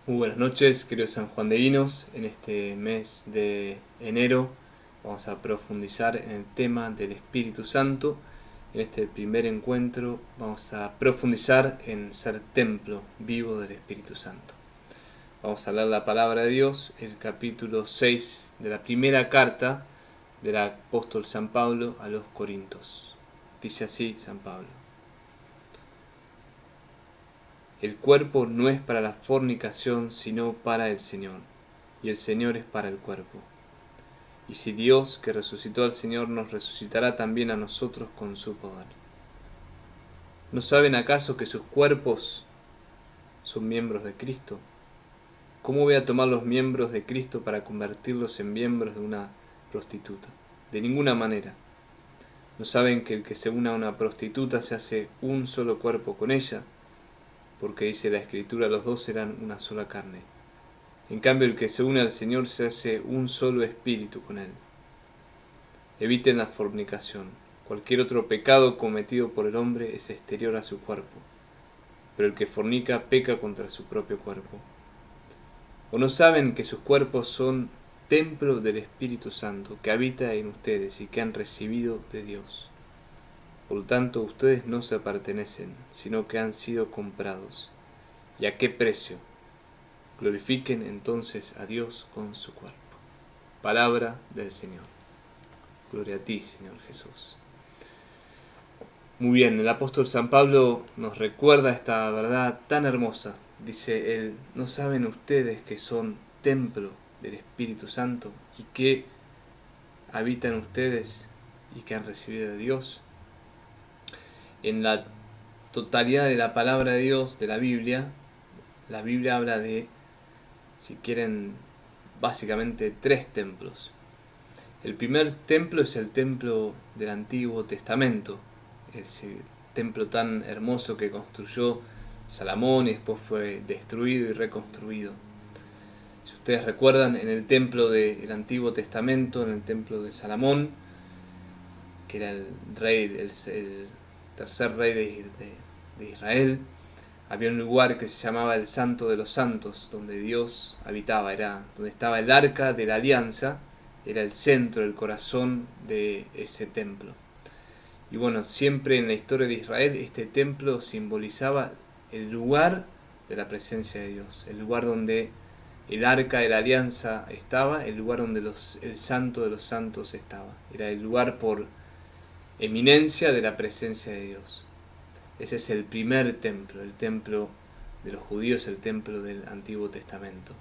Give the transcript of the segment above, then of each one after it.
Muy buenas noches, queridos sanjuandeínos. En este mes de enero vamos a profundizar en el tema del Espíritu Santo. En este primer encuentro vamos a profundizar en ser templo vivo del Espíritu Santo. Vamos a leer la palabra de Dios, el capítulo 6 de la primera carta del apóstol San Pablo a los Corintios. Dice así San Pablo: el cuerpo no es para la fornicación, sino para el Señor, y el Señor es para el cuerpo. Y si Dios, que resucitó al Señor, nos resucitará también a nosotros con su poder. ¿No saben acaso que sus cuerpos son miembros de Cristo? ¿Cómo voy a tomar los miembros de Cristo para convertirlos en miembros de una prostituta? De ninguna manera. ¿No saben que el que se une a una prostituta se hace un solo cuerpo con ella? Porque dice la Escritura, los dos serán una sola carne. En cambio, el que se une al Señor se hace un solo espíritu con Él. Eviten la fornicación. Cualquier otro pecado cometido por el hombre es exterior a su cuerpo, pero el que fornica peca contra su propio cuerpo. ¿O no saben que sus cuerpos son templo del Espíritu Santo, que habita en ustedes y que han recibido de Dios? Por lo tanto, ustedes no se pertenecen, sino que han sido comprados. ¿Y a qué precio? Glorifiquen entonces a Dios con su cuerpo. Palabra del Señor. Gloria a ti, Señor Jesús. Muy bien, el apóstol San Pablo nos recuerda esta verdad tan hermosa. Dice él: ¿no saben ustedes que son templo del Espíritu Santo y que habitan ustedes y que han recibido de Dios? En la totalidad de la palabra de Dios, de la Biblia habla de, si quieren, básicamente tres templos. El primer templo es el templo del Antiguo Testamento, ese templo tan hermoso que construyó Salomón y después fue destruido y reconstruido. Si ustedes recuerdan, en el templo del Antiguo Testamento, en el templo de Salomón, que era el rey, el tercer rey de Israel, había un lugar que se llamaba el Santo de los Santos, donde Dios habitaba, era donde estaba el Arca de la Alianza, era el centro, el corazón de ese templo. Y bueno, siempre en la historia de Israel este templo simbolizaba el lugar de la presencia de Dios, el lugar donde el Arca de la Alianza estaba, el lugar donde el Santo de los Santos estaba. Era el lugar por eminencia de la presencia de Dios. Ese es el primer templo, el templo de los judíos, el templo del Antiguo Testamento.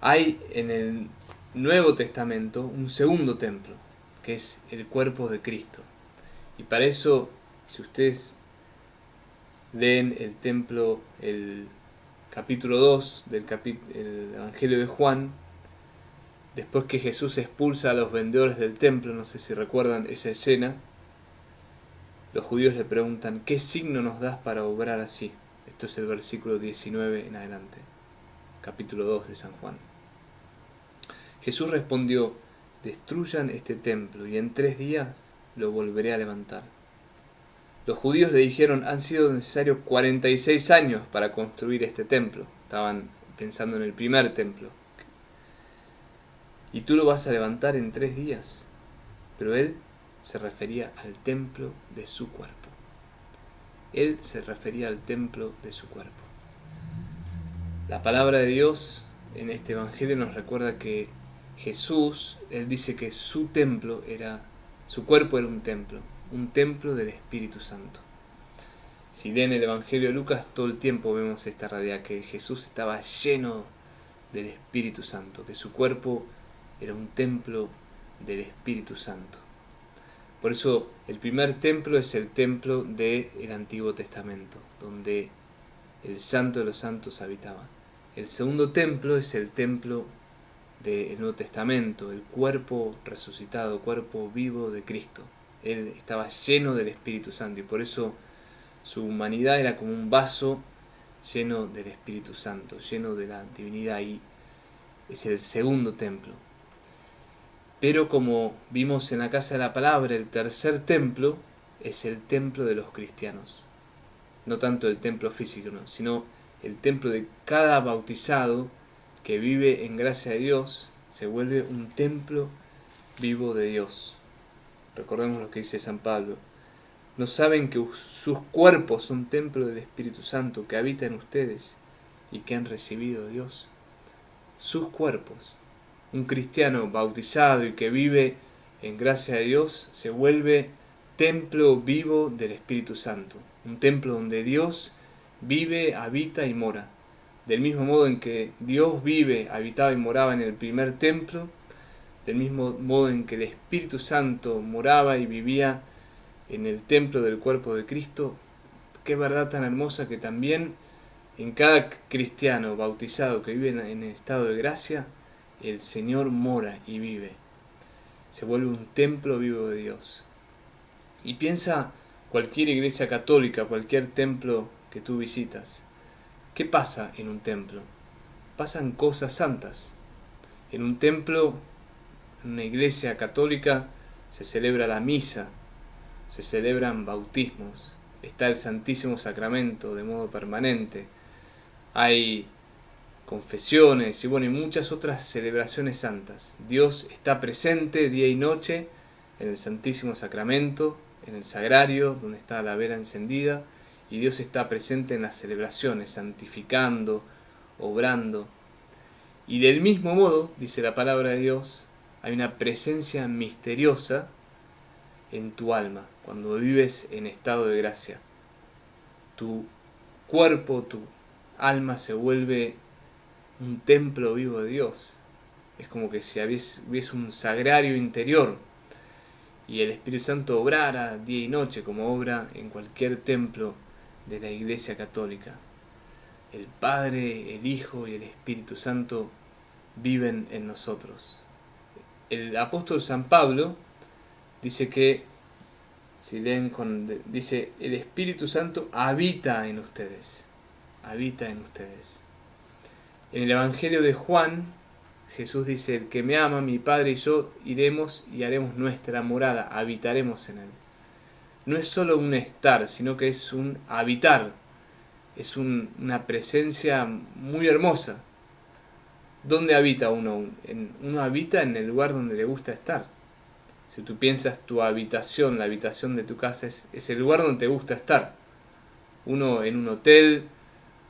Hay en el Nuevo Testamento un segundo templo, que es el cuerpo de Cristo. Y para eso, si ustedes leen el capítulo 2 del el Evangelio de Juan, después que Jesús expulsa a los vendedores del templo, no sé si recuerdan esa escena, los judíos le preguntan: ¿qué signo nos das para obrar así? Esto es el versículo 19 en adelante, capítulo 2 de San Juan. Jesús respondió: destruyan este templo y en 3 días lo volveré a levantar. Los judíos le dijeron: han sido necesarios 46 años para construir este templo. Estaban pensando en el primer templo. ¿Y tú lo vas a levantar en 3 días? Pero él se refería al templo de su cuerpo. Él se refería al templo de su cuerpo. La palabra de Dios en este evangelio nos recuerda que Jesús, él dice que su templo su cuerpo era un templo del Espíritu Santo. Si leen el Evangelio de Lucas, todo el tiempo vemos esta realidad, que Jesús estaba lleno del Espíritu Santo, que su cuerpo era un templo del Espíritu Santo. Por eso el primer templo es el templo del Antiguo Testamento, donde el Santo de los Santos habitaba. El segundo templo es el templo del Nuevo Testamento, el cuerpo resucitado, cuerpo vivo de Cristo. Él estaba lleno del Espíritu Santo y por eso su humanidad era como un vaso lleno del Espíritu Santo, lleno de la divinidad, y es el segundo templo. Pero como vimos en la Casa de la Palabra, el tercer templo es el templo de los cristianos. No tanto el templo físico, sino el templo de cada bautizado que vive en gracia de Dios se vuelve un templo vivo de Dios. Recordemos lo que dice San Pablo. ¿No saben que sus cuerpos son templo del Espíritu Santo que habita en ustedes y que han recibido de Dios? Sus cuerpos. Un cristiano bautizado y que vive en gracia de Dios se vuelve templo vivo del Espíritu Santo. Un templo donde Dios vive, habita y mora. Del mismo modo en que Dios vive, habitaba y moraba en el primer templo, del mismo modo en que el Espíritu Santo moraba y vivía en el templo del cuerpo de Cristo, qué verdad tan hermosa que también en cada cristiano bautizado que vive en el estado de gracia, el Señor mora y vive. Se vuelve un templo vivo de Dios. Y piensa cualquier iglesia católica, cualquier templo que tú visitas. ¿Qué pasa en un templo? Pasan cosas santas. En un templo, en una iglesia católica, se celebra la misa, se celebran bautismos, está el Santísimo Sacramento de modo permanente, hay confesiones y muchas otras celebraciones santas. Dios está presente día y noche en el Santísimo Sacramento, en el sagrario donde está la vela encendida, y Dios está presente en las celebraciones, santificando, obrando. Y del mismo modo, dice la palabra de Dios, hay una presencia misteriosa en tu alma cuando vives en estado de gracia. Tu cuerpo, tu alma se vuelve un templo vivo de Dios. Es como que si hubiese un sagrario interior y el Espíritu Santo obrara día y noche como obra en cualquier templo de la Iglesia Católica. El Padre, el Hijo y el Espíritu Santo viven en nosotros. El apóstol San Pablo dice que, si leen dice, el Espíritu Santo habita en ustedes. Habita en ustedes. En el Evangelio de Juan, Jesús dice, el que me ama, mi Padre y yo iremos y haremos nuestra morada, habitaremos en él. No es solo un estar, sino que es un habitar. Es una presencia muy hermosa. ¿Dónde habita uno? Uno habita en el lugar donde le gusta estar. Si tú piensas tu habitación, la habitación de tu casa es el lugar donde te gusta estar. Uno en un hotel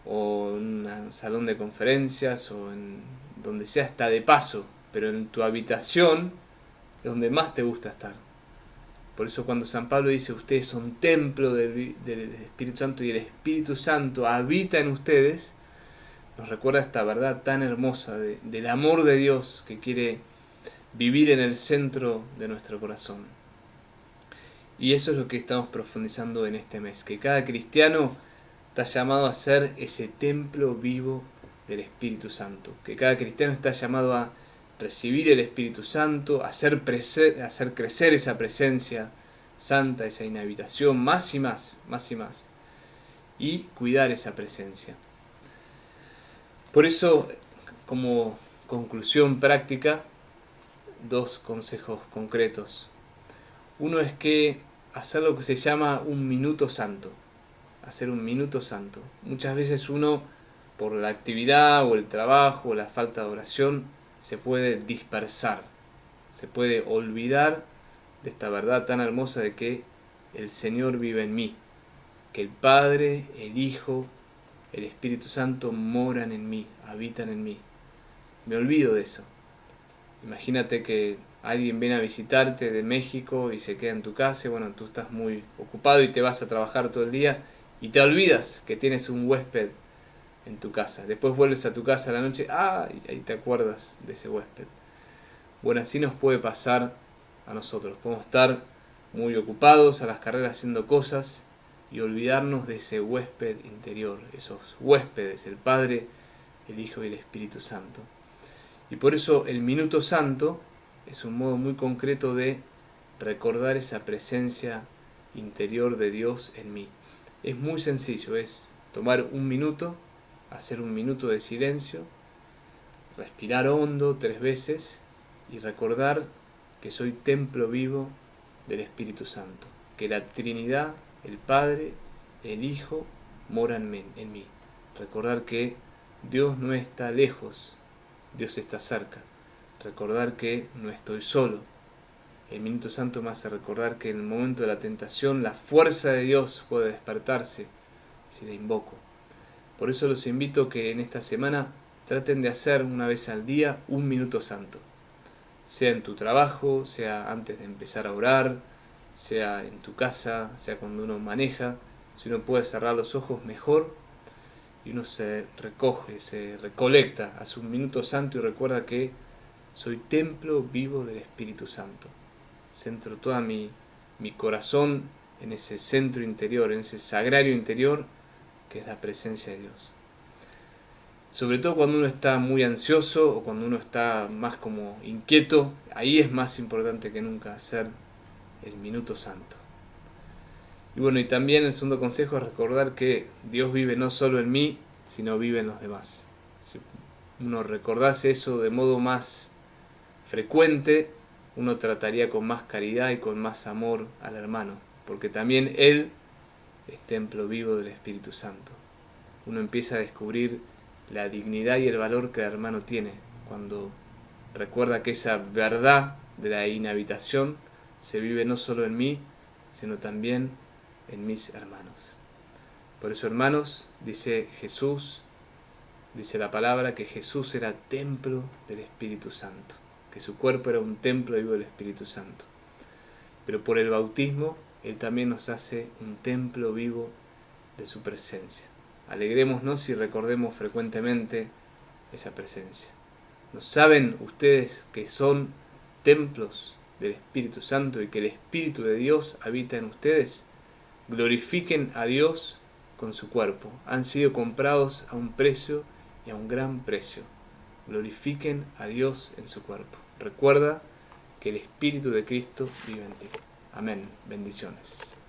o en un salón de conferencias o en donde sea está de paso, pero en tu habitación es donde más te gusta estar. Por eso cuando San Pablo dice ustedes son templo del Espíritu Santo y el Espíritu Santo habita en ustedes, nos recuerda esta verdad tan hermosa del amor de Dios que quiere vivir en el centro de nuestro corazón. Y eso es lo que estamos profundizando en este mes, que cada cristiano está llamado a ser ese templo vivo del Espíritu Santo, que cada cristiano está llamado a recibir el Espíritu Santo, a hacer crecer esa presencia santa, esa inhabitación, más y más, y cuidar esa presencia. Por eso, como conclusión práctica, 2 consejos concretos. Uno es que hacer lo que se llama un minuto santo. Hacer un minuto santo. Muchas veces uno, por la actividad o el trabajo o la falta de oración, se puede dispersar. Se puede olvidar de esta verdad tan hermosa de que el Señor vive en mí. Que el Padre, el Hijo, el Espíritu Santo moran en mí, habitan en mí. Me olvido de eso. Imagínate que alguien viene a visitarte de México y se queda en tu casa, tú estás muy ocupado y te vas a trabajar todo el día y te olvidas que tienes un huésped en tu casa. Después vuelves a tu casa a la noche, y ahí te acuerdas de ese huésped. Así nos puede pasar a nosotros. Podemos estar muy ocupados a las carreras haciendo cosas y olvidarnos de ese huésped interior, esos huéspedes, el Padre, el Hijo y el Espíritu Santo. Y por eso el minuto santo es un modo muy concreto de recordar esa presencia interior de Dios en mí. Es muy sencillo, es tomar un minuto, hacer un minuto de silencio, respirar hondo 3 veces y recordar que soy templo vivo del Espíritu Santo, que la Trinidad, el Padre, el Hijo, moran en mí. Recordar que Dios no está lejos, Dios está cerca. Recordar que no estoy solo. El Minuto Santo me hace recordar que en el momento de la tentación la fuerza de Dios puede despertarse si la invoco. Por eso los invito que en esta semana traten de hacer una vez al día un Minuto Santo. Sea en tu trabajo, sea antes de empezar a orar, sea en tu casa, sea cuando uno maneja. Si uno puede cerrar los ojos, mejor. Y uno se recoge, se recolecta, hace un Minuto Santo y recuerda que soy templo vivo del Espíritu Santo. Centro toda mi corazón en ese centro interior, en ese sagrario interior que es la presencia de Dios. Sobre todo cuando uno está muy ansioso o cuando uno está más como inquieto, ahí es más importante que nunca hacer el Minuto Santo. Y bueno, y también el segundo consejo es recordar que Dios vive no solo en mí, sino vive en los demás. Si uno recordase eso de modo más frecuente, uno trataría con más caridad y con más amor al hermano, porque también Él es templo vivo del Espíritu Santo. Uno empieza a descubrir la dignidad y el valor que el hermano tiene cuando recuerda que esa verdad de la inhabitación se vive no solo en mí, sino también en mis hermanos. Por eso, hermanos, dice Jesús, dice la palabra que Jesús era templo del Espíritu Santo, que su cuerpo era un templo vivo del Espíritu Santo. Pero por el bautismo, Él también nos hace un templo vivo de su presencia. Alegrémonos y recordemos frecuentemente esa presencia. ¿No saben ustedes que son templos del Espíritu Santo y que el Espíritu de Dios habita en ustedes? Glorifiquen a Dios con su cuerpo. Han sido comprados a un precio y a un gran precio. Glorifiquen a Dios en su cuerpo. Recuerda que el Espíritu de Cristo vive en ti. Amén. Bendiciones.